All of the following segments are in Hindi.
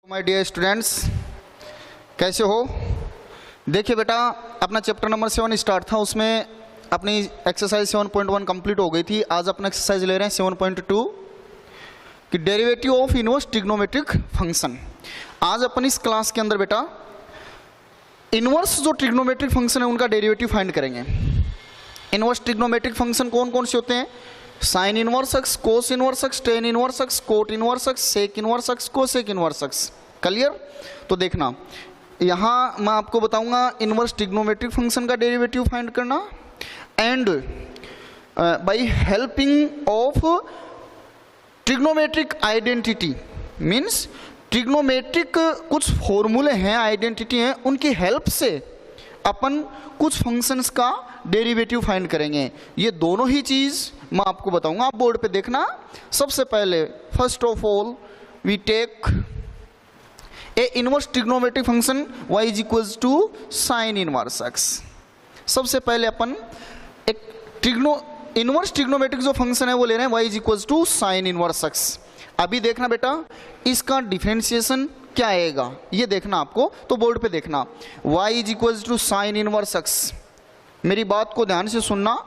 माय डियर स्टूडेंट्स, कैसे हो? देखिए बेटा, अपना चैप्टर नंबर 7 स्टार्ट था, उसमें अपनी एक्सरसाइज 7.1 कंप्लीट हो गई थी। आज अपना एक्सरसाइज ले रहे हैं 7.2 कि derivative of inverse trigonometric function. आज अपन इस क्लास के अंदर बेटा इनवर्स जो ट्रिग्नोमेट्रिक फंक्शन है उनका डेरिवेटिव फाइंड करेंगे। इनवर्स ट्रिग्नोमेट्रिक फंक्शन कौन कौन से होते हैं? Sine inverse x, cos inverse x, tan inverse x, cot inverse x, sec inverse x, cosec inverse x. Clear? तो देखना, यहाँ मैं आपको बताऊंगा इनवर्स ट्रिग्नोमेट्रिक फंक्शन का डेरिवेटिव फाइंड करना and by helping of trigonometric identity, means trigonometric कुछ फॉर्मूले हैं, आइडेंटिटी हैं, उनकी हेल्प से अपन कुछ फंक्शंस का डेरिवेटिव फाइंड करेंगे। ये दोनों ही चीज़ मैं आपको बताऊंगा, आप बोर्ड पे देखना। सबसे पहले first of all we take a inverse trigonometric function y is equals to sine inverse x। सबसे पहले अपन एक इनवर्स ट्रिग्नोमेट्रिक जो फंक्शन है वो ले रहे हैं y is equals to sine inverse x। अभी देखना बेटा इसका डिफरेंशिएशन क्या आएगा, ये देखना आपको, तो बोर्ड पे देखना y is equals to sine inverse x। मेरी बात को ध्यान से सुनना,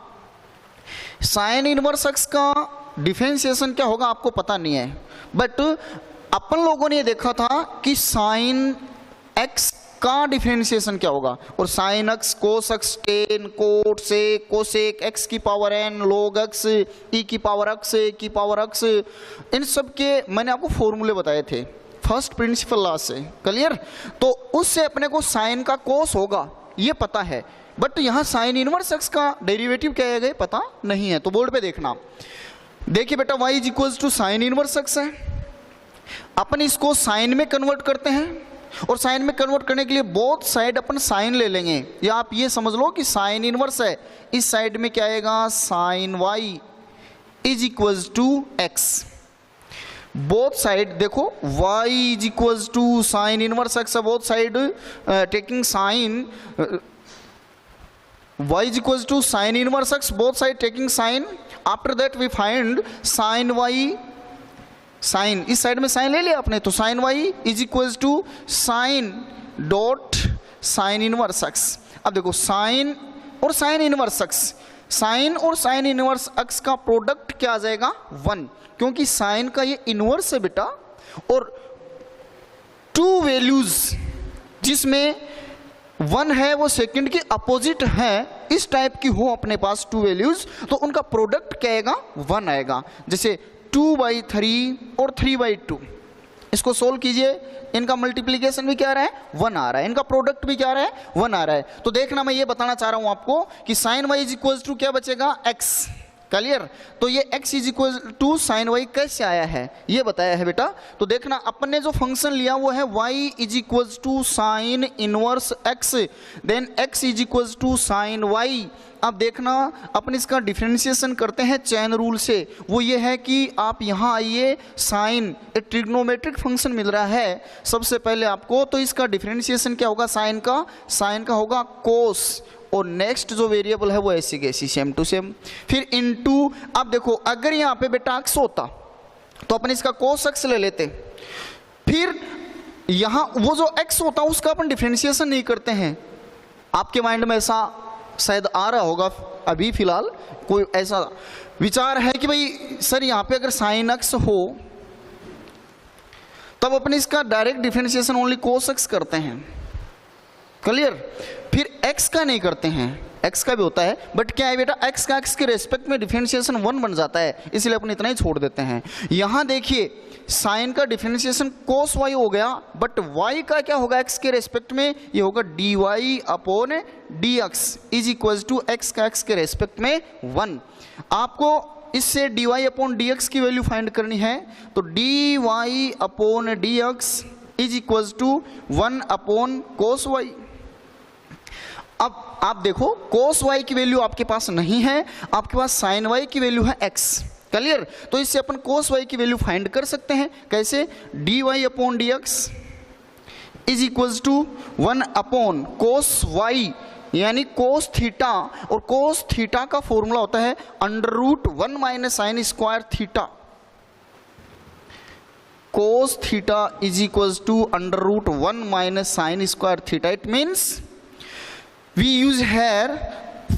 साइन इनवर्स एक्स का डिफरेंशिएशन क्या होगा आपको पता नहीं है, बट अपन लोगों ने ये देखा था कि साइन एक्स का डिफरेंशिएशन क्या होगा, और sine x, cos x, tan, cot, sec, cosec, x की power n, log x, e की पावर एक्स, ए की पावर एक्स, इन सब के मैंने आपको फॉर्मूले बताए थे फर्स्ट प्रिंसिपल लॉ से। क्लियर? तो उससे अपने को साइन का कोस होगा ये पता है, बट यहाँ साइन इनवर्स एक्स का डेरिवेटिव क्या है पता नहीं है। तो बोर्ड पे देखना, देखिए बेटा y is equals to sine inverse x है, अपन इसको साइन में कन्वर्ट करते हैं, और साइन में कन्वर्ट करने के लिए बोथ साइड अपन साइन ले लेंगे, या आप ये समझ लो कि साइन इनवर्स है, इस साइड में क्या आएगा sine y is equals to x. Both side देखो y is equals to sine inverse x, both side taking sine, y is equals to sin inverse x, both side taking sin. After that we find sin y, sin इस साइड में sin ले लिया आपने, तो sin y is equals to sin dot sin inverse x। अब देखो sin और sin inverse x, sin और sin inverse x का प्रोडक्ट क्या आ जाएगा 1, क्योंकि sin का ये इनवर्स है बेटा, और टू वैल्यूज जिसमें 1 है वो सेकंड की अपोजिट है, इस टाइप की हो अपने पास टू वैल्यूज, तो उनका प्रोडक्ट क्या आएगा 1 आएगा। जैसे 2/3 और 3/2, इसको सोल्व कीजिए, इनका मल्टीप्लीकेशन भी क्या आ रहा है 1 आ रहा है, इनका प्रोडक्ट भी क्या आ रहा है 1 आ रहा है। तो देखना मैं ये बताना चाह रहा हूं आपको कि sine y is equal to क्या बचेगा x। क्लियर? तो ये x is equal to sine y कैसे आया है ये बताया है बेटा। तो देखना अपन ने जो फंक्शन लिया वो है y is equal to sine inverse x, then x is equal to sine y। अब देखना अपन इसका डिफरेंशिएशन करते हैं चेन रूल से, वो ये है कि आप यहाँ आइए, साइन एक ट्रिग्नोमेट्रिक फंक्शन मिल रहा है सबसे पहले आपको, तो इसका डिफरेंशिएशन क्या होगा साइन का होगा कोस, और नेक्स्ट जो वेरिएबल है वो ऐसी कैसी सेम टू सेम, फिर इनटू। अब देखो अगर यहाँ पे बेटा एक्स होता तो अपन इसका कोस एक्स ले लेते, फिर यहाँ वो जो एक्स होता उसका अपन डिफरेंशिएशन नहीं करते हैं। आपके माइंड में ऐसा शायद आ रहा होगा अभी फिलहाल, कोई ऐसा विचार है कि भाई सर यहाँ पे अगर साइन एक्स हो तब अपन इसका direct differentiation only cos x करते हैं। क्लियर? फिर x का नहीं करते हैं, x का भी होता है, बट क्या है बेटा x का x के रेस्पेक्ट में डिफरेंशिएशन 1 बन जाता है, इसलिए अपन इतना ही छोड़ देते हैं। यहाँ देखिए साइन का डिफरेंशिएशन कोस y हो गया, बट y का क्या होगा x के रेस्पेक्ट में, ये होगा dy upon dx is equal to x का x के रेस्पेक्ट में 1। आपको इससे dy अपॉन dx की वैल्यू फाइंड करनी है, तो dy upon dx is equal to 1 upon cos y। अब आप देखो कोस y की वैल्यू आपके पास नहीं है, आपके पास साइन y की वैल्यू है x। क्लियर? तो इससे अपन कोस y की वैल्यू फाइंड कर सकते हैं, कैसे? dy upon dx is equals to 1 upon cos y, यानी कोस थीटा, और कोस थीटा का फॉर्मूला होता है √1 - sin² theta. cos theta is equals to under root 1 minus sin square theta. It means we use here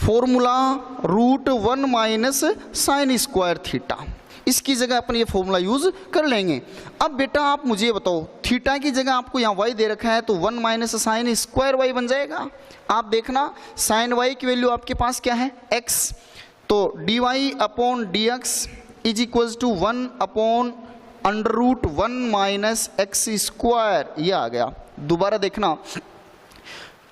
formula root 1 minus sin square theta. इसकी जगह अपन ये फॉर्मूला यूज कर लेंगे। अब बेटा आप मुझे ये बताओ, थीटा की जगह आपको यहाँ y दे रखा है तो 1 माइनस साइन स्क्वायर y बन जाएगा। आप देखना साइन y की वैल्यू आपके पास क्या है x, तो dy upon dx is equals to 1 upon under root 1 minus x square, ये आ गया। दोबारा देखना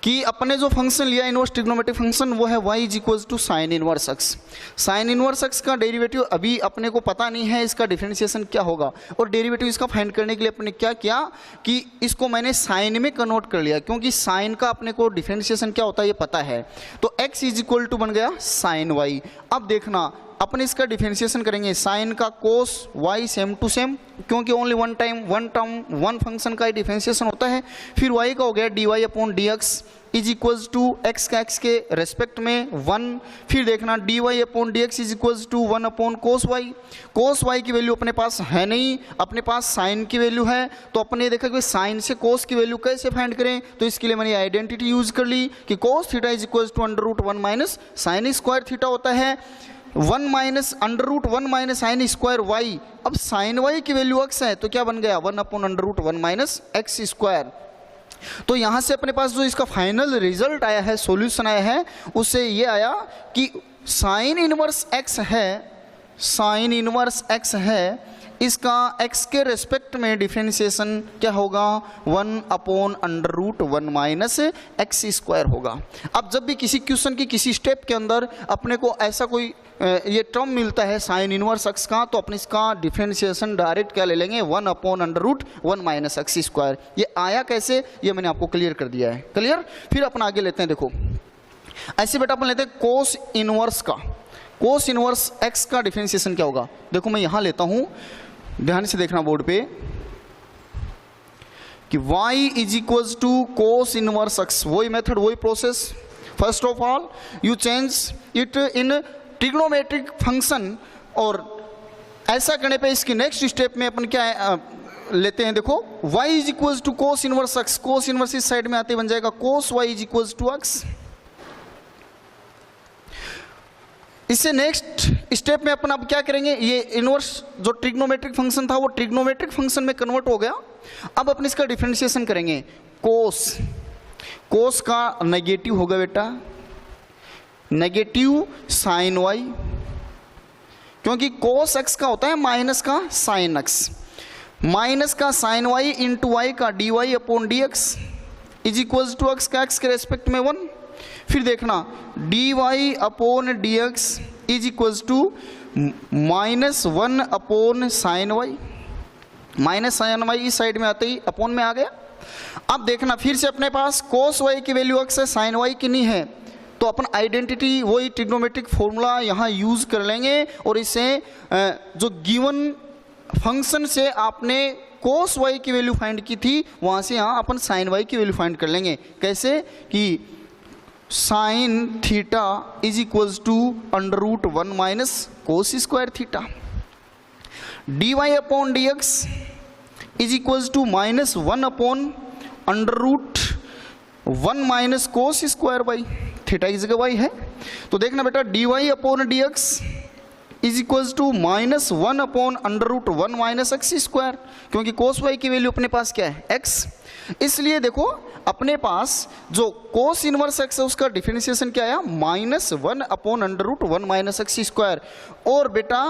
कि अपने जो फंक्शन लिया इनवर्स ट्रिग्नोमेट्रिक फंक्शन वो है y is equals to sine inverse x। Sine inverse x का डेरिवेटिव अभी अपने को पता नहीं है इसका डिफरेंशिएशन क्या होगा, और डेरिवेटिव इसका फाइंड करने के लिए अपने क्या किया कि इसको मैंने साइन में कन्वर्ट कर लिया, क्योंकि साइन का अपने को डिफरेंशिएशन क्या होता है ये पता है। तो x इज इक्वल टू बन गया साइन y। अब देखना अपन इसका डिफरेंशिएशन करेंगे, साइन का कोस y सेम टू सेम, क्योंकि only one time one term one function का ही डिफरेंशिएशन होता है। फिर y का हो गया dy upon dx is equals to x का x के रेस्पेक्ट में 1। फिर देखना dy upon dx is equals to 1 upon cos y। Cos y की वैल्यू अपने पास है नहीं, अपने पास साइन की वैल्यू है, तो अपने देखा कि साइन से कोस की वैल्यू कैसे फाइंड करें, तो इसके लिए मैंने आइडेंटिटी यूज कर ली कि cos theta is equals to under root 1 minus sine square theta होता है 1 minus under root 1 minus sine square y। अब साइन y की वैल्यू x है तो क्या बन गया 1 upon under root 1 minus x square. तो यहाँ से अपने पास जो इसका फाइनल रिजल्ट आया है, सॉल्यूशन आया है, उससे ये आया कि साइन इनवर्स x है, साइन इनवर्स x है, इसका x के रेस्पेक्ट में डिफरेंशिएशन क्या होगा 1 upon under root 1 minus x square होगा। अब जब भी किसी क्वेश्चन की किसी स्टेप के अंदर अपने को ऐसा कोई ये टर्म मिलता है साइन इनवर्स x का, तो अपने इसका डिफरेंशिएशन डायरेक्ट क्या ले लेंगे 1 upon under root 1 minus x square. ये आया कैसे ये मैंने आपको क्लियर कर दिया है, क्लियर। फिर अपन आगे लेते हैं, देखो ऐसे बेटा अपन लेते हैं कोस इनवर्स का, कोस इनवर्स x का डिफरेंशिएशन क्या होगा। देखो मैं यहाँ लेता हूँ, ध्यान से देखना बोर्ड पे कि y is equals to cos inverse x, वही मेथड वही process. First of all you change it in trigonometric function, और ऐसा करने पे इसकी नेक्स्ट स्टेप में अपन क्या लेते हैं, देखो y is equals to cos inverse x, cos inverse इस साइड में आते बन जाएगा cos y is equals to x। इससे नेक्स्ट स्टेप में अपन अब क्या करेंगे, ये इनवर्स जो ट्रिग्नोमेट्रिक फंक्शन था वो ट्रिग्नोमेट्रिक फंक्शन में कन्वर्ट हो गया। अब अपन इसका डिफरेंशिएशन करेंगे, कोस, कोस का नेगेटिव होगा बेटा नेगेटिव साइन y, क्योंकि कोस x का होता है माइनस का साइन x, माइनस का साइन y इंटू y का dy upon dx is equals to x का x के रेस्पेक्ट में 1। फिर देखना dy upon dx is equals to minus 1 upon sine y, minus sine y इस साइड में आते ही अपॉन में आ गया। अब देखना फिर से अपने पास कोस y की वैल्यू x है, साइन y की नहीं है, तो अपन आइडेंटिटी वही ट्रिग्नोमेट्रिक फॉर्मूला यहाँ यूज कर लेंगे, और इससे जो गिवन फंक्शन से आपने कोस y की वैल्यू फाइंड की थी वहाँ से यहाँ अपन साइन y की वैल्यू फाइंड कर लेंगे। कैसे कि sine theta is equals to under root 1 minus cos square theta, dy upon dx is equals to minus 1 upon under root 1 minus cos square y, theta की जगह y है। तो देखना बेटा dy upon dx is equals to minus 1 upon under root 1 minus x square, क्योंकि कोस y की वैल्यू अपने पास क्या है x, इसलिए देखो अपने पास जो कोस इनवर्स x है उसका डिफरेंशिएशन क्या आया minus 1 upon under root 1 minus x square. और बेटा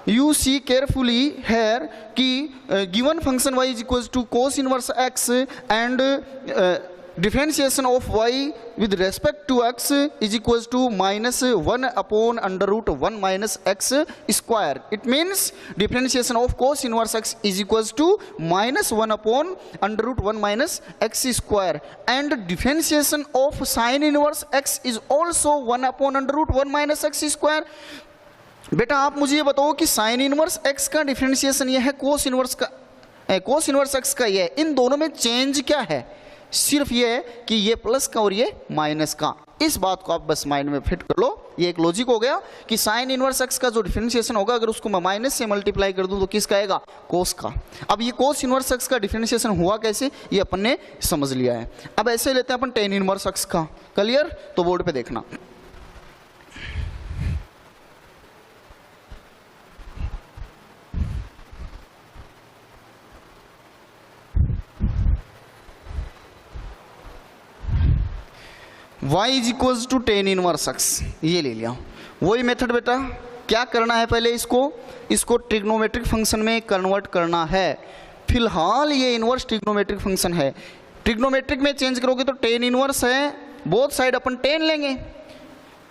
यू सी केयरफुली हेयर कि given function y is equals to cos inverse x and differentiation of y with respect to x is equals to minus 1 upon under root 1 minus x square. It means differentiation of cos inverse x is equals to minus 1 upon under root 1 minus x square, and differentiation of sin inverse x is also 1 upon under root 1 minus x square. बेटा आप मुझे ये बताओ कि साइन इनवर्स x का डिफरेंशिएशन ये है, कोस इनवर्स x का ये है, इन दोनों में चेंज क्या है, सिर्फ ये है कि ये प्लस का और ये माइनस का। इस बात को आप बस माइंड में फिट कर लो। ये एक लॉजिक हो गया कि साइन इनवर्स एक्स का जो डिफरेंशिएशन होगा, अगर उसको मैं माइनस से मल्टीप्लाई कर दूं तो किसका आएगा? कोस का। अब ये कोस इनवर्स एक्स का डिफरेंशिएशन हुआ कैसे, ये अपन ने समझ लिया है। अब ऐसे लेते हैं अपन टेन इनवर्स एक्स का। क्लियर? तो बोर्ड पे देखना। y is equals to tan inverse x, ये ले लिया। वही मेथड बेटा, क्या करना है पहले इसको ट्रिग्नोमेट्रिक फंक्शन में कन्वर्ट करना है। फिलहाल ये इनवर्स ट्रिग्नोमेट्रिक फंक्शन है, ट्रिग्नोमेट्रिक में चेंज करोगे तो टेन इनवर्स है, बोथ साइड अपन टेन लेंगे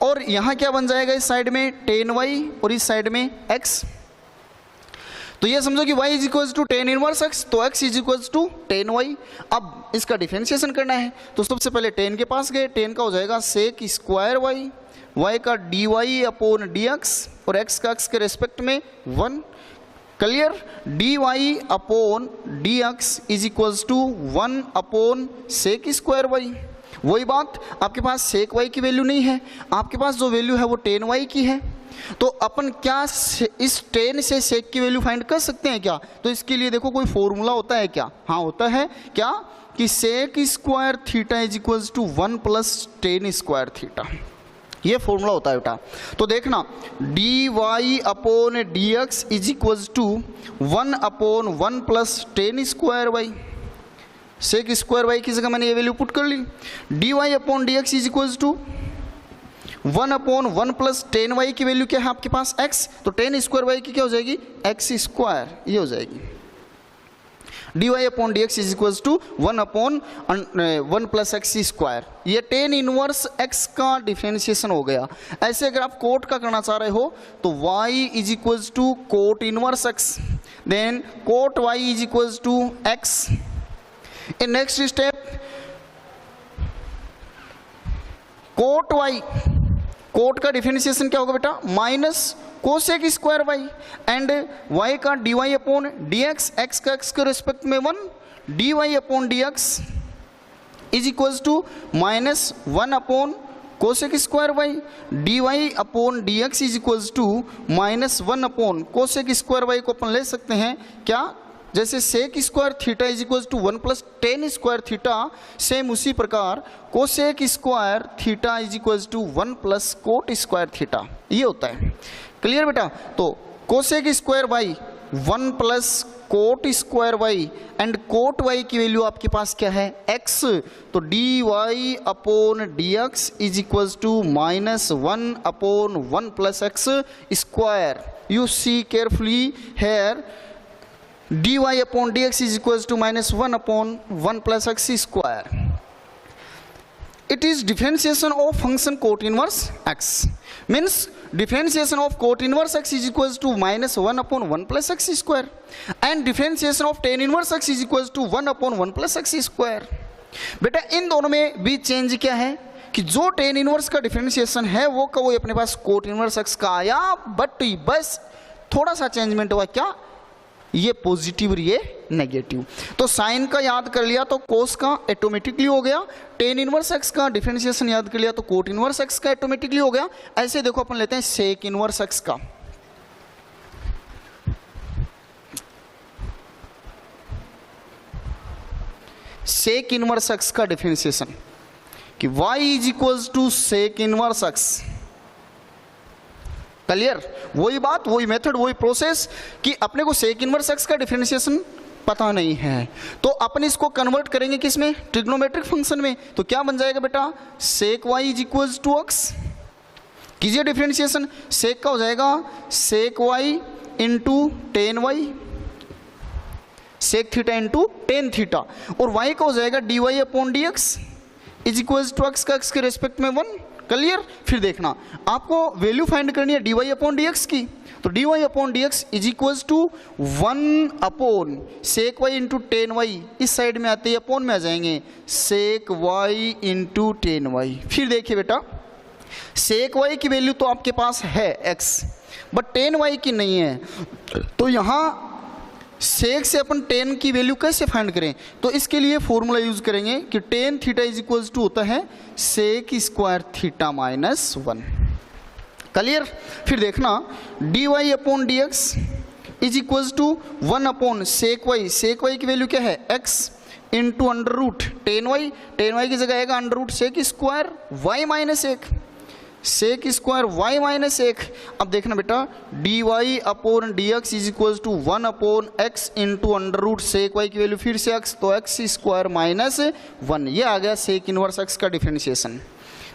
और यहाँ क्या बन जाएगा, इस साइड में टेन वाई और इस साइड में x। तो ये समझो कि y is equals to tan inverse x, तो x is equals to tan y. अब इसका डिफरेंशिएशन करना है तो सबसे पहले टेन के पास गए, टेन का हो जाएगा सेक स्क्वायर वाई, y का d y upon d x और x का x के रेस्पेक्ट में 1। Clear? D y upon d x is equals to 1 upon sec square y. वही बात, आपके पास सेक वाई की वैल्यू नहीं है, आपके पास जो वैल्यू है वो टेन वाई की है। तो अपन क्या इस टेन से सेक की वैल्यू फाइंड कर सकते हैं क्या? तो इसके लिए देखो कोई फॉर्मूला होता है क्या? हाँ होता है। क्या? कि sec square theta is equals to 1 plus tan square theta, ये फॉर्मूला होता है बेटा। तो देखना, d y upon d x is equals to 1 upon 1 plus tan square y. Sec square y की जगह मैंने ये वैल्यू पुट कर ली। D y upon d x is equals to 1 upon 1 plus tan y की वैल्यू क्या है आपके पास? x, तो टेन स्क्वायर वाई की क्या हो जाएगी? x स्क्वायर, ये हो जाएगी। D y upon d x is equals to 1 upon 1 plus x square. ये टेन इनवर्स x का डिफरेंशिएशन हो गया। ऐसे अगर आप कोट का करना चाह रहे हो तो y is equals to cot inverse x, then cot y is equals to x। In next step cot y, cot का डिफरेंशिएशन क्या होगा बेटा? Minus cosec square y and y का d y upon d x, x का x के रिस्पेक्ट में 1, d y upon d x is equals to minus 1 upon cosec square y, d y upon d x is equals to minus 1 upon cosec square y को अपन ले सकते हैं क्या? जैसे sec square theta is equals to 1 plus tan square theta, same उसी प्रकार cosec square theta is equals to 1 plus cot square theta, ये होता है। क्लियर बेटा? तो cosec square y 1 plus cot square y and cot y की वैल्यू आपके पास क्या है? x, तो d y upon d x is equals to minus 1 upon 1 plus x square. You see carefully here, dy upon dx is equals to minus 1 upon 1 plus x square. It is differentiation of function cot inverse x. Means differentiation of cot inverse x is equals to minus 1 upon 1 plus x square. And differentiation of tan inverse x is equals to 1 upon 1 plus x square. बेटा इन दोनों में भी चेंज क्या है कि जो टेन इनवर्स का डिफरेंशिएशन है वो का वो अपने पास कोट इनवर्स एक्स का आया, बट बस थोड़ा सा चेंजमेंट हुआ। क्या? ये पॉजिटिव और ये नेगेटिव। तो साइन का याद कर लिया तो कोस का ऑटोमेटिकली हो गया, टेन इनवर्स एक्स का डिफरेंशिएशन याद कर लिया तो कोट इनवर्स एक्स का ऑटोमेटिकली हो गया। ऐसे देखो अपन लेते हैं सेक इनवर्स एक्स का। सेक इनवर्स एक्स का डिफरेंशिएशन कि y is equals to sec inverse x. Clear? वही बात, वही मेथड, वही प्रोसेस कि अपने को सेक इनवर्स एक्स का डिफरेंशिएशन पता नहीं है तो अपन इसको कन्वर्ट करेंगे किस में? ट्रिग्नोमेट्रिक फंक्शन में। तो क्या बन जाएगा बेटा? Sec y is equals to x, कीजिए डिफरेंशिएशन, सेक का हो जाएगा sec y into tan y, sec theta into tan theta, और y का हो जाएगा d y upon d x is equals to x का एक्स के रेस्पेक्ट में 1। क्लियर? फिर देखना, आपको वैल्यू फाइंड करनी है d y upon d x की, तो d y upon d x is equals to 1 upon sec y into tan y, इस साइड में आते ही अपॉन में आ जाएंगे sec y into tan y. फिर देखिए बेटा, सेक वाई की वैल्यू तो आपके पास है x, बट टेन वाई की नहीं है, तो यहाँ सेक से अपन टेन की वैल्यू कैसे फाइंड करें, तो इसके लिए फॉर्मूला यूज करेंगे कि tan theta is equal to होता है sec square theta minus 1। Clear. फिर देखना dy upon d x is equal to 1 upon sec y की वैल्यू क्या है x into under root tan y की जगह आएगा under root sec square y minus 1 sec square y minus 1। अब देखना बेटा d y upon d x is equal to 1 upon x into under root sec y की वैल्यू फिर से x, तो एक्स स्क्वायर माइनस 1। ये आ गया सेक इनवर्स एक्स का डिफरेंशिएशन।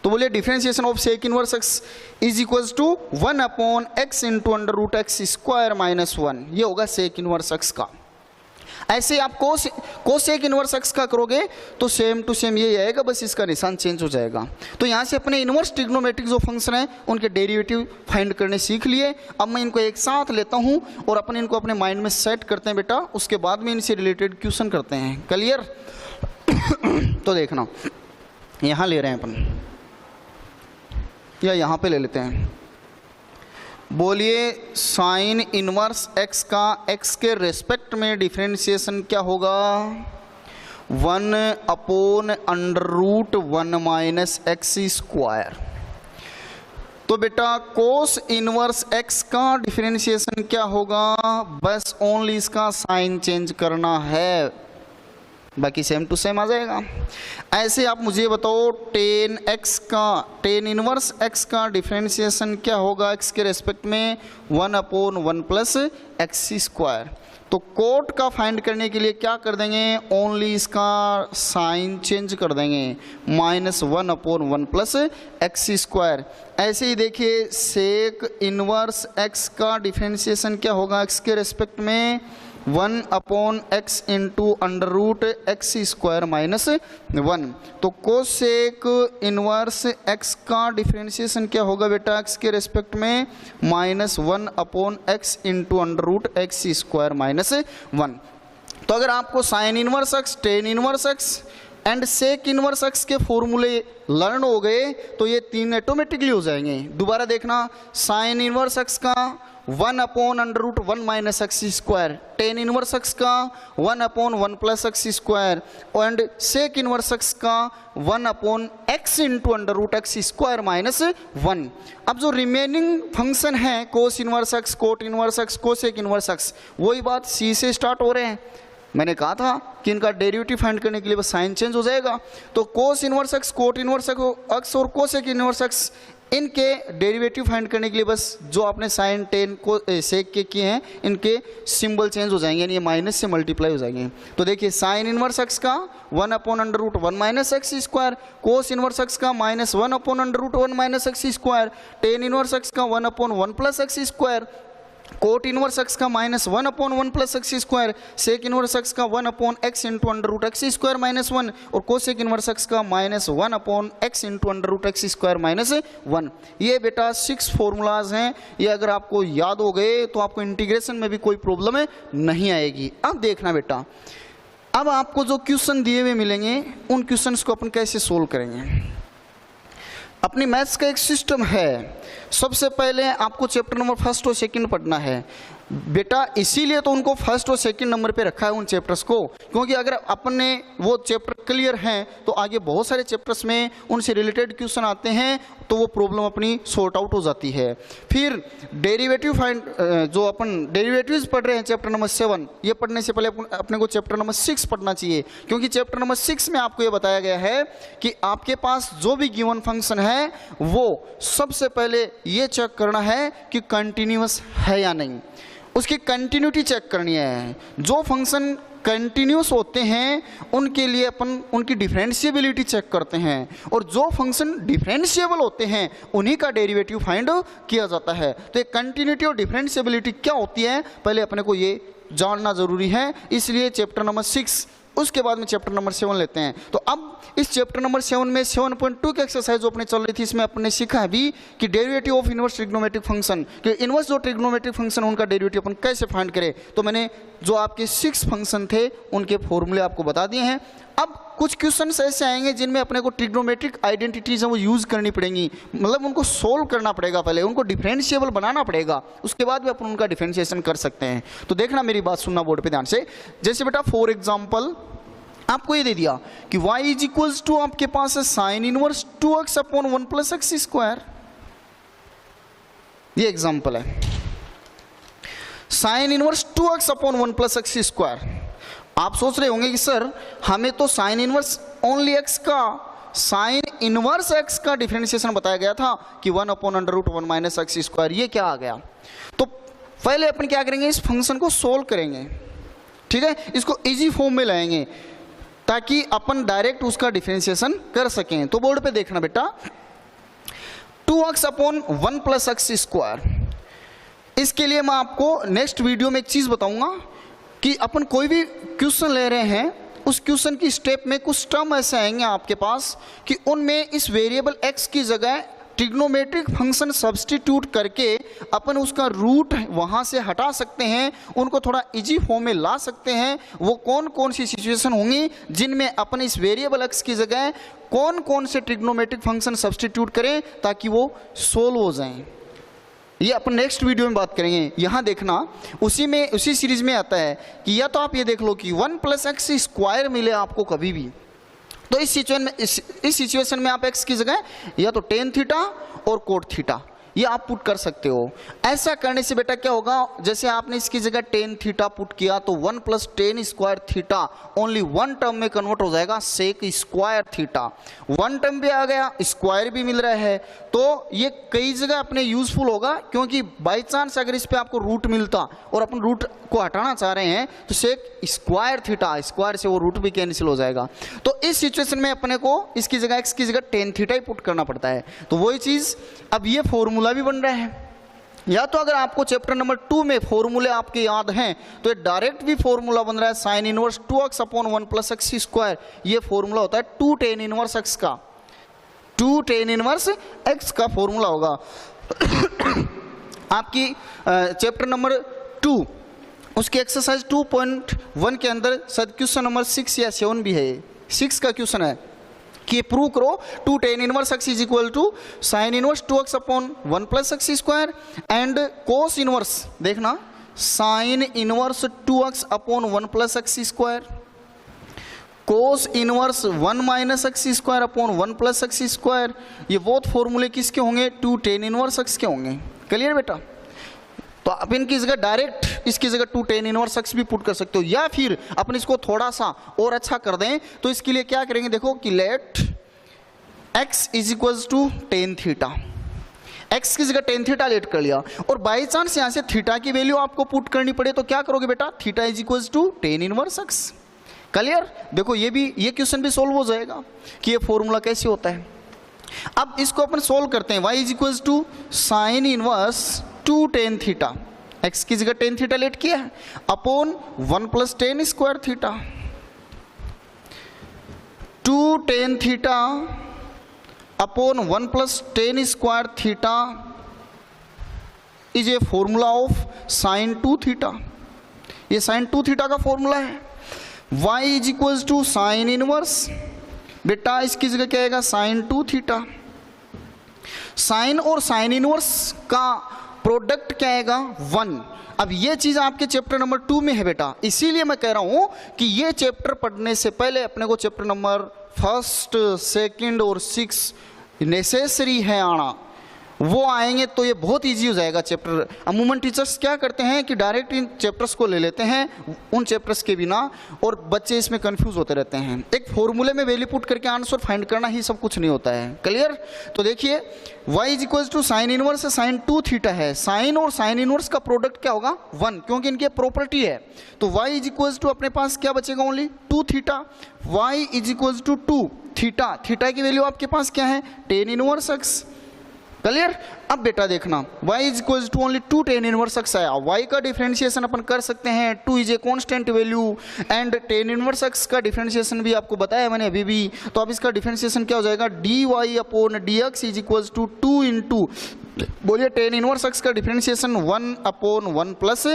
तो बोलिए differentiation of sec inverse x is equal to 1 upon x into under root x square minus 1। ये होगा सेक इनवर्स एक्स का। ऐसे आप कोसेक इनवर्स एक्स का करोगे तो सेम टू सेम यही आएगा, बस इसका निशान चेंज हो जाएगा। तो यहाँ से अपने इनवर्स ट्रिग्नोमेट्रिक जो फंक्शन है उनके डेरिवेटिव फाइंड करने सीख लिए। अब मैं इनको एक साथ लेता हूँ और अपन इनको अपने माइंड में सेट करते हैं बेटा, उसके बाद में इनसे रिलेटेड क्वेश्चन करते हैं। क्लियर। तो देखना यहाँ ले रहे हैं अपन या यहाँ पे ले लेते हैं। बोलिए साइन इनवर्स एक्स का एक्स के रेस्पेक्ट में डिफरेंशिएशन क्या होगा, 1 upon under root 1 minus x square. तो बेटा कोस इनवर्स एक्स का डिफरेंशिएशन क्या होगा, बस ओनली इसका साइन चेंज करना है, बाकी सेम टू सेम आ जाएगा। ऐसे आप मुझे बताओ टेन इनवर्स एक्स का डिफरेंशिएशन क्या होगा एक्स के रेस्पेक्ट में, 1 अपॉन 1 प्लस एक्स स्क्वायर। तो कोट का फाइंड करने के लिए क्या कर देंगे, ओनली इसका साइन चेंज कर देंगे, -1 अपॉन 1 प्लस एक्स स्क्वायर। ऐसे ही देखिए सेक इनवर्स एक्स का डिफरेंशिएशन क्या होगा एक्स के रेस्पेक्ट में, 1 upon x into under root x square minus 1। तो कोसेक इनवर्स एक्स का डिफरेंशिएशन क्या होगा बेटा एक्स के रेस्पेक्ट में, -1 upon x into under root x square minus 1। तो अगर आपको sine inverse x, tan inverse x and sec inverse x के फॉर्मूले लर्न हो गए तो ये तीन ऑटोमेटिकली हो जाएंगे। दोबारा देखना साइन इनवर्स एक्स का 1 upon under root 1 minus x square, tan inverse x का 1 upon 1 plus x square and sec inverse x का 1 upon x into under root x square minus 1। अब जो रिमेनिंग फंक्शन है cos inverse x, cot inverse x, cosec inverse x, वही बात सी से स्टार्ट हो रहे हैं। मैंने कहा था कि इनका डेरिवेटिव फाइंड करने के लिए बस साइन चेंज हो जाएगा। तो कोस inverse x, cot inverse x और कोसेक इनवर्स एक्स, इनके डेरिवेटिव फाइंड करने के लिए बस जो आपने साइन टेन को सेक के किए हैं इनके सिंबल चेंज हो जाएंगे, यानी ये माइनस से मल्टीप्लाई हो जाएंगे। तो देखिए साइन इनवर्स एक्स का 1 upon under root 1 minus x square, cos inverse x का -1 upon under root 1 minus x square, tan inverse x का 1 upon 1 plus x square, cot inverse x का -1 upon 1 plus x square, sec inverse x का 1 upon x into under root x square minus 1 और कोसेक इनवर्स एक्स का -1 upon x into under root x square minus 1। ये बेटा 6 फॉर्मूलाज हैं। ये अगर आपको याद हो गए तो आपको इंटीग्रेशन में भी कोई प्रॉब्लम नहीं आएगी। अब देखना बेटा, अब आपको जो क्वेश्चन दिए हुए मिलेंगे उन क्वेश्चंस को अपन कैसे सोल्व करेंगे। अपनी मैथ्स का एक सिस्टम है, सबसे पहले आपको चैप्टर नंबर 1 और 2 पढ़ना है बेटा, इसीलिए तो उनको 1 और 2 नंबर पे रखा है उन चैप्टर्स को, क्योंकि अगर अपन ने वो चैप्टर क्लियर हैं तो आगे बहुत सारे चैप्टर्स में उनसे रिलेटेड क्वेश्चन आते हैं तो वो प्रॉब्लम अपनी सॉर्ट आउट हो जाती है। फिर डेरिवेटिव फाइंड, जो अपन डेरिवेटिव्स पढ़ रहे हैं चैप्टर नंबर 7, ये पढ़ने से पहले अपने को चैप्टर नंबर 6 पढ़ना चाहिए, क्योंकि चैप्टर नंबर 6 में आपको ये बताया गया है कि आपके पास जो भी गिवन फंक्शन है वो सबसे पहले ये चेक करना है कि कंटिन्यूअस है या नहीं, उसकी कंटिन्यूटी चेक करनी है। जो फंक्शन कंटिन्यूस होते हैं उनके लिए अपन उनकी डिफरेंशिएबिलिटी चेक करते हैं और जो फंक्शन डिफरेंशिएबल होते हैं उन्हीं का डेरिवेटिव फाइंड किया जाता है। तो ये कंटिन्यूटी और डिफरेंशिएबिलिटी क्या होती है पहले अपने को ये जानना जरूरी है, इसलिए चैप्टर नंबर 6, उसके बाद में चैप्टर नंबर 7 लेते हैं। तो अब इस चैप्टर नंबर 7 में 7.2 की एक्सरसाइज जो अपने चल रही थी इसमें अपने सीखा है भी कि derivative of inverse trigonometric function, कि इनवर्स जो ट्रिग्नोमेट्रिक फंक्शन उनका डेरिवेटिव अपन कैसे फाइंड करें। तो मैंने जो आपके 6 फंक्शन थे उनके फॉर्मूले आपको बता दिए हैं। अब कुछ क्वेश्चंस ऐसे आएंगे जिनमें अपने को ट्रिग्नोमेट्रिक आइडेंटिटीज हैं वो यूज़ करनी पड़ेंगी, मतलब उनको सोल्व करना पड़ेगा, पहले उनको डिफरेंशिएबल बनाना पड़ेगा, उसके बाद भी अपन उनका डिफरेंशिएशन कर सकते हैं। तो देखना, मेरी बात सुनना बोर्ड पे ध्यान से। जैसे बेटा फॉर एग्जाम्पल आपको ये दे दिया कि y इज इक्वल्स टू आपके पास है sine inverse 2x upon 1 plus x square, ये एग्जाम्पल है। Sine inverse 2x upon 1 plus x square. आप सोच रहे होंगे कि सर हमें तो साइन इनवर्स ओनली एक्स का, साइन इनवर्स एक्स का डिफरेंशिएशन बताया गया था कि 1 upon under root 1 minus x square, ये क्या आ गया। तो पहले अपन क्या करेंगे, इस फंक्शन को सोल्व करेंगे, ठीक है, इसको इजी फॉर्म में लाएंगे ताकि अपन डायरेक्ट उसका डिफरेंशिएशन कर सकें। तो बोर्ड पे देखना बेटा, 2x upon 1 plus x square, इसके लिए मैं आपको नेक्स्ट वीडियो में एक चीज़ बताऊंगा कि अपन कोई भी क्वेश्चन ले रहे हैं, उस क्वेश्चन की स्टेप में कुछ टर्म ऐसे आएंगे आपके पास कि उनमें इस वेरिएबल x की जगह ट्रिग्नोमेट्रिक फंक्शन सब्स्टिट्यूट करके अपन उसका रूट वहाँ से हटा सकते हैं, उनको थोड़ा इजी फॉर्म में ला सकते हैं। वो कौन कौन सी सिचुएशन होंगी जिनमें अपन इस वेरिएबल x की जगह कौन कौन से ट्रिग्नोमेट्रिक फंक्शन सब्स्टिट्यूट करें ताकि वो सोल्व हो जाएं, ये अपन नेक्स्ट वीडियो में बात करेंगे। यहाँ देखना, उसी सीरीज में आता है कि या तो आप ये देख लो कि 1 प्लस एक्स स्क्वायर मिले आपको कभी भी, तो इस सिचुएशन में आप x की जगह या तो टेन थीटा और कोट थीटा ये आप पुट कर सकते हो। ऐसा करने से बेटा क्या होगा, जैसे आपने इसकी जगह टेन थीटा पुट किया तो 1 plus tan square theta only 1 term में कन्वर्ट हो जाएगा सेक स्क्वायर थीटा। 1 टर्म भी आ गया, स्क्वायर भी मिल रहा है, तो ये कई जगह अपने यूजफुल होगा, क्योंकि बाई चांस अगर इस पे आपको रूट मिलता और अपन रूट को हटाना चाह रहे हैं तो सेक स्क्वायर थीटा, स्क्वायर से वो रूट भी कैंसिल हो जाएगा। तो इस सिचुएशन में अपने को इसकी जगह x की जगह टेन थीटा ही पुट करना पड़ता है। तो वही चीज़ अब ये फॉर्मूला भी बन रहा है। या तो अगर आपको चैप्टर नंबर 2 में फॉर्मूले आपके याद हैं तो ये डायरेक्ट भी फॉर्मूला बन रहा है sine inverse 2x upon 1 plus x square, ये फॉर्मूला होता है 2 टेन इनवर्स x का, 2 टेन इनवर्स x का फॉर्मूला होगा। आपकी चैप्टर नंबर 2 उसकी एक्सरसाइज 2.1 के अंदर शायद क्वेश्चन नंबर 6 या 7 भी है, 6 का क्वेश्चन है कि प्रूव करो 2 tan inverse x is equal to sine inverse 2x upon 1 plus x square and cos inverse, देखना sine inverse 2x upon 1 plus x square, cos inverse 1 minus x square upon 1 plus x square. ये बहुत फॉर्मूले किसके होंगे, 2 टेन इनवर्स x के होंगे। क्लियर बेटा। तो आप इनकी जगह डायरेक्ट इसकी जगह 2 टेन इनवर्स x भी पुट कर सकते हो, या फिर अपन इसको थोड़ा सा और अच्छा कर दें तो इसके लिए क्या करेंगे, देखो कि let x is equals to tan theta, x की जगह टेन थीटा लेट कर लिया और बाई चांस यहाँ से थीटा की वैल्यू आपको पुट करनी पड़े तो क्या करोगे बेटा, theta is equals to tan inverse x। Clear. देखो ये क्वेश्चन भी सोल्व हो जाएगा कि ये फॉर्मूला कैसे होता है। अब इसको अपन सोल्व करते हैं, y is equals to sine inverse 2 tan theta, x की जगह टेन थीटा लेट किया है upon 1 plus tan square theta, 2 tan theta upon 1 plus tan square theta is a formula of sine 2 theta. ये साइन 2 थीटा का फॉर्मूला है। y is equals to sine inverse, बेटा इसकी जगह क्या आएगा, साइन 2 थीटा। साइन और साइन इनवर्स का प्रोडक्ट क्या आएगा, 1। अब ये चीज़ आपके चैप्टर नंबर 2 में है बेटा, इसीलिए मैं कह रहा हूँ कि ये चैप्टर पढ़ने से पहले अपने को चैप्टर नंबर 1, 2 और 6 नेसेसरी है आना, वो आएंगे तो ये बहुत इजी हो जाएगा चैप्टर। अमूमन टीचर्स क्या करते हैं कि डायरेक्ट इन चैप्टर्स को ले लेते हैं उन चैप्टर्स के बिना, और बच्चे इसमें कंफ्यूज होते रहते हैं। एक फॉर्मूले में वैल्यू पुट करके आंसर फाइंड करना ही सब कुछ नहीं होता है। क्लियर। तो देखिए y is equal to sine inverse है, साइन 2 थीटा है, साइन और साइन इनवर्स का प्रोडक्ट क्या होगा, 1, क्योंकि इनकी प्रॉपर्टी है। तो y इज इक्वल टू अपने पास क्या बचेगा, only 2 theta. y is equal to 2 theta, theta की वैल्यू आपके पास क्या है, टेन इनवर्स x। क्लियर। अब बेटा देखना y is equal to only 2 tan inverse x आया, y का डिफरेंशिएशन अपन कर सकते हैं, 2 is a constant value and tan inverse x का डिफरेंशिएशन भी आपको बताया मैंने अभी भी। तो अब इसका डिफरेंशिएशन क्या हो जाएगा, dy upon dx is equal to 2 into, बोलिए टेन इनवर्स x का differentiation 1 upon 1 plus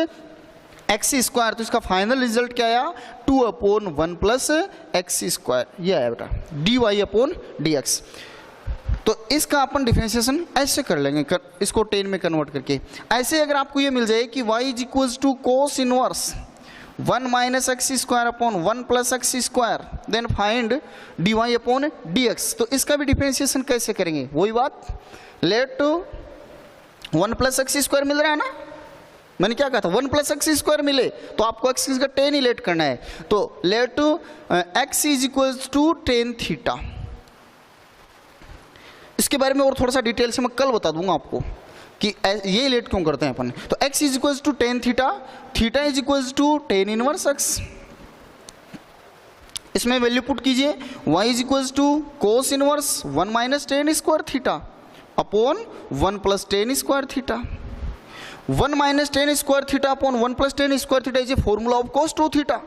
x square, तो इसका फाइनल रिजल्ट क्या आया 2/1 प्लस एक्स स्क्वायर, ये आया बेटा dy/dx। तो इसका अपन डिफरेंशिएशन ऐसे कर लेंगे, इसको 10 में कन्वर्ट करके। ऐसे अगर आपको ये मिल जाए कि y is equals to cos inverse 1 minus x square upon 1 plus x square, then find dy/dx। तो इसका भी डिफरेंशिएशन कैसे करेंगे, वही बात, लेट 1 प्लस एक्स स्क्वायर मिल रहा है ना, मैंने क्या कहा था 1 प्लस एक्स स्क्वायर मिले तो आपको एक्स का tan ही लेट करना है, तो let x is equals to tan theta. इसके बारे में और थोड़ा सा डिटेल से मैं कल बता दूंगा आपको कि ये लेट क्यों करते हैं अपन। तो x is equals to tan theta, theta is equals to tan inverse x। इसमें वैल्यू पुट कीजिए, y is equals to cos inverse 1 minus tan square theta upon 1 plus tan square theta. 1 minus tan square theta upon 1 plus tan square theta is a formula of cos 2 थीटा।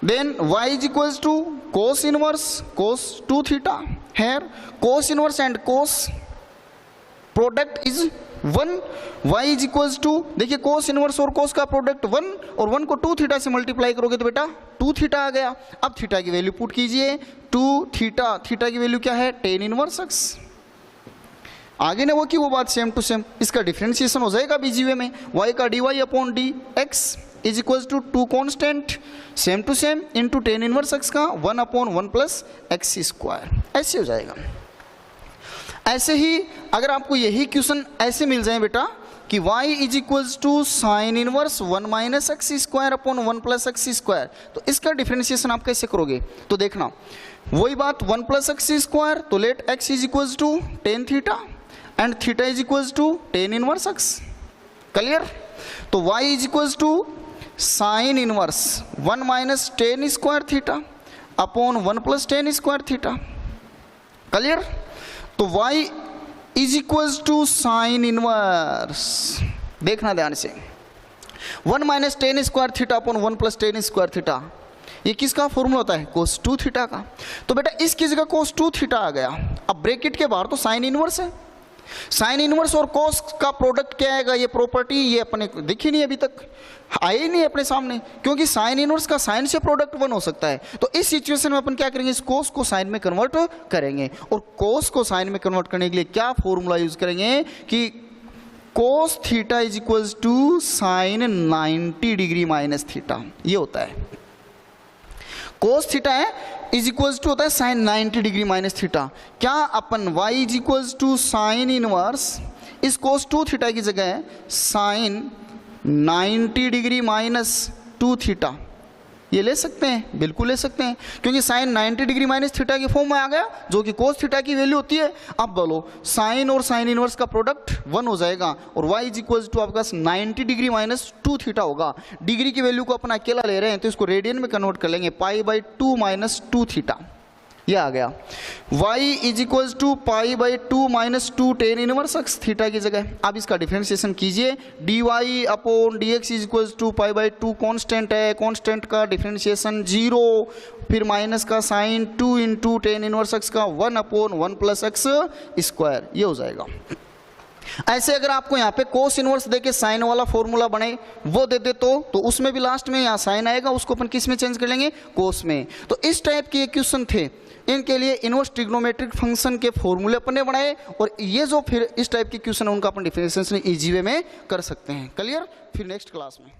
Then y is equals to cos inverse cos 2 theta. Here cos inverse and cos product is 1. y is equals to, देखिए cos inverse और cos का प्रोडक्ट 1 और 1 को 2 थीटा से मल्टीप्लाई करोगे तो बेटा 2 थीटा आ गया। अब थीटा की वैल्यू पुट कीजिए 2 थीटा, थीटा की वैल्यू क्या है tan इनवर्स x। आगे ना वो की वो बात सेम टू सेम, इसका डिफरेंशिएशन हो जाएगा बीजीवे में, y का dy/dx is equals to 2 constant same to same into tan inverse x का 1/1 प्लस एक्स स्क्वायर, ऐसे हो जाएगा। ऐसे ही अगर आपको यही क्वेश्चन ऐसे मिल जाए बेटा कि y is equals to sine inverse 1 minus x square upon 1 plus x square, तो इसका डिफरेंशिएशन आप कैसे करोगे, तो देखना वही बात 1 प्लस एक्स स्क्वायर, तो let x is equals to tan theta and theta is equals to tan inverse x। Clear? तो y is equals to sine inverse 1 minus tan square theta upon 1 plus tan square theta. Clear? तो y is equals to sine inverse, देखना ध्यान से, 1 minus tan square theta upon 1 plus tan square theta, ये किसका फॉर्मूला होता है cos 2 थीटा का। तो बेटा इस किसी का cos 2 थीटा आ गया, अब ब्रैकेट के बाहर तो साइन इनवर्स है, साइन इनवर्स और कॉस का प्रोडक्ट क्या आएगा, ये प्रॉपर्टी ये अपने दिखी नहीं अभी तक, आई नहीं अपने सामने, क्योंकि साइन इनवर्स का साइन से प्रोडक्ट 1 हो सकता है। तो इस सिचुएशन में अपन क्या करेंगे, इस कोस को साइन में कन्वर्ट करेंगे, और कोस को साइन में कन्वर्ट करने के लिए क्या फॉर्मूला यूज करेंगे कि cos theta is equals to sine 90 degree minus theta, ये होता है कोस थीटा है इज इक्वल्स टू होता है साइन 90 डिग्री माइनस थीटा। क्या अपन y is equals to sine inverse, इस कोस 2 थीटा की जगह साइन 90 डिग्री माइनस 2 थीटा, ये ले सकते हैं, बिल्कुल ले सकते हैं, क्योंकि साइन 90 डिग्री माइनस थीटा की फॉर्म में आ गया जो कि कोस थीटा की वैल्यू होती है। अब बोलो साइन और साइन इनवर्स का प्रोडक्ट 1 हो जाएगा और y इज इक्वल्स टू आपका 90 डिग्री माइनस 2 थीटा होगा। डिग्री की वैल्यू को अपन अकेला ले रहे हैं तो इसको रेडियन में कन्वर्ट कर लेंगे, π/2 माइनस 2 थीटा, ये आ गया। y is equals to π/2 minus 2 tan inverse x theta की जगह। अब इसका डिफरेंशिएशन कीजिए, dy/dx is equals to π/2 constant है, कांस्टेंट का डिफरेंशिएशन 0, फिर माइनस का sign 2 into tan inverse x का 1/1 प्लस एक्स स्क्वायर, ये हो जाएगा। ऐसे अगर आपको यहाँ पे कोस इनवर्स देके साइन वाला फॉर्मूला बने वो दे दे तो उसमें भी लास्ट में यहाँ साइन आएगा, उसको अपन किस में चेंज कर लेंगे, कोस में। तो इस टाइप के क्वेश्चन थे, इनके लिए इनवर्स ट्रिग्नोमेट्रिक फंक्शन के फॉर्मूले अपन ने बनाए, और ये जो फिर इस टाइप के क्वेश्चन है उनका अपन डिफरेंशिएशन इजी वे में कर सकते हैं। क्लियर? फिर नेक्स्ट क्लास में